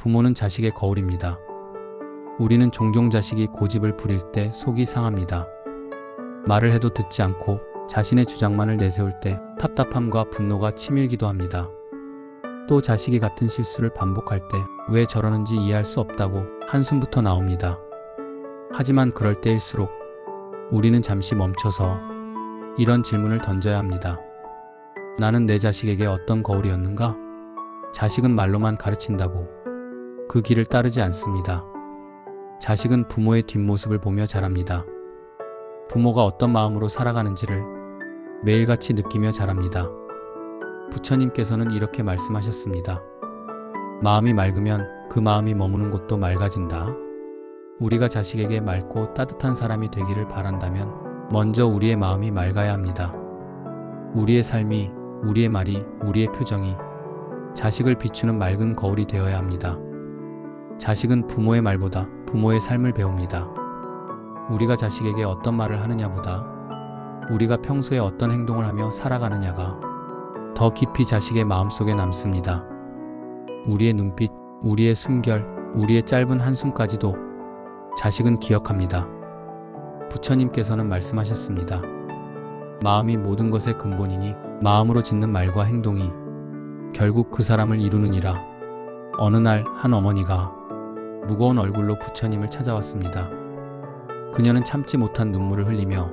부모는 자식의 거울입니다. 우리는 종종 자식이 고집을 부릴 때 속이 상합니다. 말을 해도 듣지 않고 자신의 주장만을 내세울 때 답답함과 분노가 치밀기도 합니다. 또 자식이 같은 실수를 반복할 때 왜 저러는지 이해할 수 없다고 한숨부터 나옵니다. 하지만 그럴 때일수록 우리는 잠시 멈춰서 이런 질문을 던져야 합니다. 나는 내 자식에게 어떤 거울이었는가? 자식은 말로만 가르친다고 그 길을 따르지 않습니다. 자식은 부모의 뒷모습을 보며 자랍니다. 부모가 어떤 마음으로 살아가는지를 매일같이 느끼며 자랍니다. 부처님께서는 이렇게 말씀하셨습니다. 마음이 맑으면 그 마음이 머무는 곳도 맑아진다. 우리가 자식에게 맑고 따뜻한 사람이 되기를 바란다면 먼저 우리의 마음이 맑아야 합니다. 우리의 삶이, 우리의 말이, 우리의 표정이 자식을 비추는 맑은 거울이 되어야 합니다. 자식은 부모의 말보다 부모의 삶을 배웁니다. 우리가 자식에게 어떤 말을 하느냐보다 우리가 평소에 어떤 행동을 하며 살아가느냐가 더 깊이 자식의 마음속에 남습니다. 우리의 눈빛, 우리의 숨결, 우리의 짧은 한숨까지도 자식은 기억합니다. 부처님께서는 말씀하셨습니다. 마음이 모든 것의 근본이니 마음으로 짓는 말과 행동이 결국 그 사람을 이루느니라. 어느 날 한 어머니가 무거운 얼굴로 부처님을 찾아왔습니다. 그녀는 참지 못한 눈물을 흘리며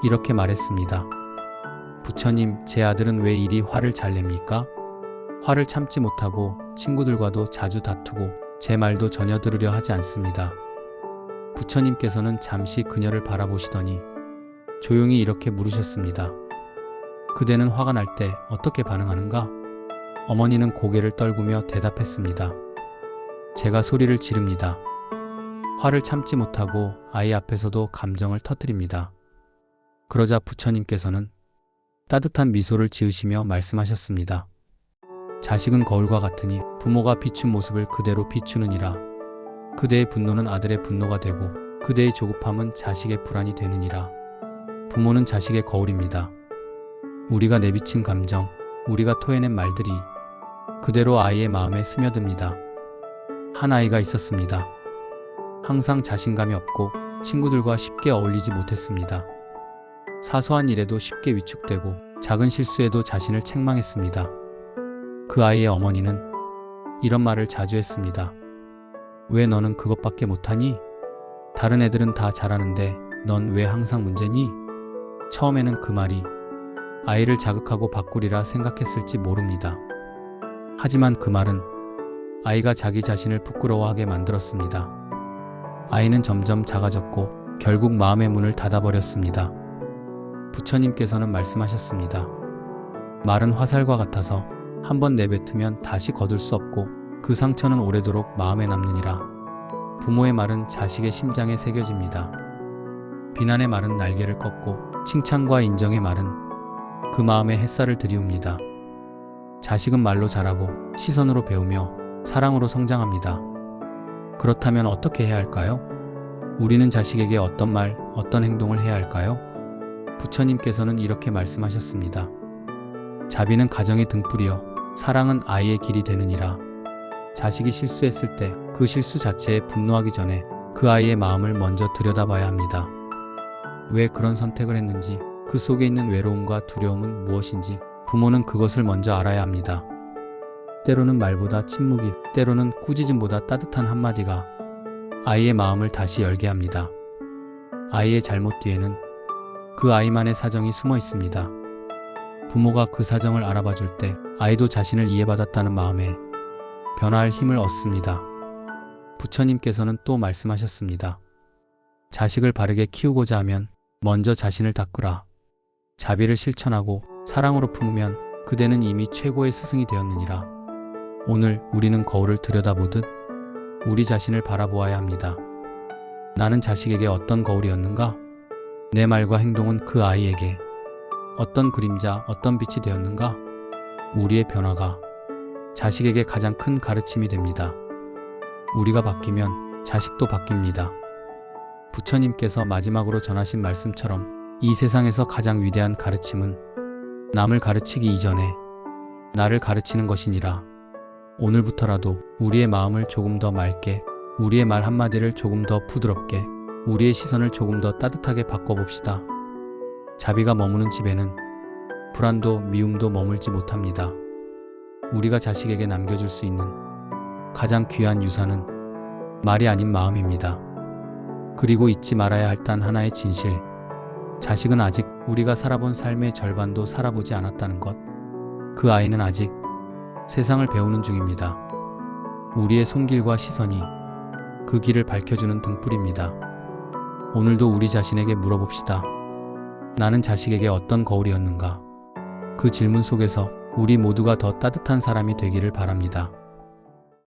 이렇게 말했습니다. 부처님, 제 아들은 왜 이리 화를 잘 냅니까? 화를 참지 못하고 친구들과도 자주 다투고 제 말도 전혀 들으려 하지 않습니다. 부처님께서는 잠시 그녀를 바라보시더니 조용히 이렇게 물으셨습니다. 그대는 화가 날 때 어떻게 반응하는가? 어머니는 고개를 떨구며 대답했습니다. 제가 소리를 지릅니다. 화를 참지 못하고 아이 앞에서도 감정을 터뜨립니다. 그러자 부처님께서는 따뜻한 미소를 지으시며 말씀하셨습니다. 자식은 거울과 같으니 부모가 비춘 모습을 그대로 비추느니라. 그대의 분노는 아들의 분노가 되고 그대의 조급함은 자식의 불안이 되느니라. 부모는 자식의 거울입니다. 우리가 내비친 감정, 우리가 토해낸 말들이 그대로 아이의 마음에 스며듭니다. 한 아이가 있었습니다. 항상 자신감이 없고 친구들과 쉽게 어울리지 못했습니다. 사소한 일에도 쉽게 위축되고 작은 실수에도 자신을 책망했습니다. 그 아이의 어머니는 이런 말을 자주 했습니다. 왜 너는 그것밖에 못하니? 다른 애들은 다 잘하는데 넌 왜 항상 문제니? 처음에는 그 말이 아이를 자극하고 바꾸리라 생각했을지 모릅니다. 하지만 그 말은 아이가 자기 자신을 부끄러워하게 만들었습니다. 아이는 점점 작아졌고 결국 마음의 문을 닫아버렸습니다. 부처님께서는 말씀하셨습니다. 말은 화살과 같아서 한번 내뱉으면 다시 거둘 수 없고 그 상처는 오래도록 마음에 남느니라. 부모의 말은 자식의 심장에 새겨집니다. 비난의 말은 날개를 꺾고 칭찬과 인정의 말은 그 마음에 햇살을 들이웁니다. 자식은 말로 자라고 시선으로 배우며 사랑으로 성장합니다. 그렇다면 어떻게 해야 할까요? 우리는 자식에게 어떤 말, 어떤 행동을 해야 할까요? 부처님께서는 이렇게 말씀하셨습니다. 자비는 가정의 등불이요 사랑은 아이의 길이 되느니라. 자식이 실수했을 때 그 실수 자체에 분노하기 전에 그 아이의 마음을 먼저 들여다봐야 합니다. 왜 그런 선택을 했는지, 그 속에 있는 외로움과 두려움은 무엇인지 부모는 그것을 먼저 알아야 합니다. 때로는 말보다 침묵이, 때로는 꾸짖음보다 따뜻한 한마디가 아이의 마음을 다시 열게 합니다. 아이의 잘못 뒤에는 그 아이만의 사정이 숨어 있습니다. 부모가 그 사정을 알아봐 줄 때 아이도 자신을 이해받았다는 마음에 변화할 힘을 얻습니다. 부처님께서는 또 말씀하셨습니다. 자식을 바르게 키우고자 하면 먼저 자신을 닦으라. 자비를 실천하고 사랑으로 품으면 그대는 이미 최고의 스승이 되었느니라. 오늘 우리는 거울을 들여다보듯 우리 자신을 바라보아야 합니다. 나는 자식에게 어떤 거울이었는가? 내 말과 행동은 그 아이에게 어떤 그림자, 어떤 빛이 되었는가? 우리의 변화가 자식에게 가장 큰 가르침이 됩니다. 우리가 바뀌면 자식도 바뀝니다. 부처님께서 마지막으로 전하신 말씀처럼 이 세상에서 가장 위대한 가르침은 남을 가르치기 이전에 나를 가르치는 것이니라. 오늘부터라도 우리의 마음을 조금 더 맑게, 우리의 말 한마디를 조금 더 부드럽게, 우리의 시선을 조금 더 따뜻하게 바꿔봅시다. 자비가 머무는 집에는 불안도 미움도 머물지 못합니다. 우리가 자식에게 남겨줄 수 있는 가장 귀한 유산은 말이 아닌 마음입니다. 그리고 잊지 말아야 할 단 하나의 진실. 자식은 아직 우리가 살아본 삶의 절반도 살아보지 않았다는 것. 그 아이는 아직 세상을 배우는 중입니다. 우리의 손길과 시선이 그 길을 밝혀주는 등불입니다. 오늘도 우리 자신에게 물어봅시다. 나는 자식에게 어떤 거울이었는가? 그 질문 속에서 우리 모두가 더 따뜻한 사람이 되기를 바랍니다.